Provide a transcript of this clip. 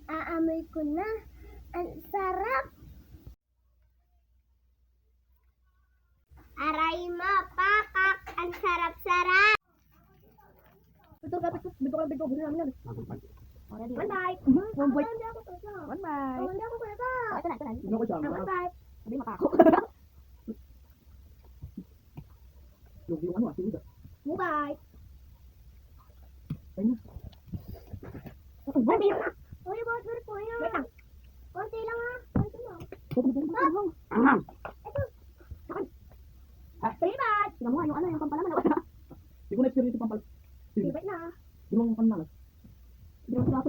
aamoy ko na. Ang sarap. Aray mo, pakak. Ang sarap-sarap. Betul ka, betul. Huli namin yan. One bite. One bite. One bite. Hindi ako kulata. Ito na. Hindi ko siya. One bite. Sabi makako. Yung ano, sulit ah. One bite. Ayun na. One bite. Uy, water po yan. Wait lang. Konti lang ha. Konti lang. Anghang. Three bites. Tingnan mo nga yung ano, yung pampalaman. Wala. Hindi ko na-experience yung pampal. Three bite na. Yung pampal na. Hindi mo sa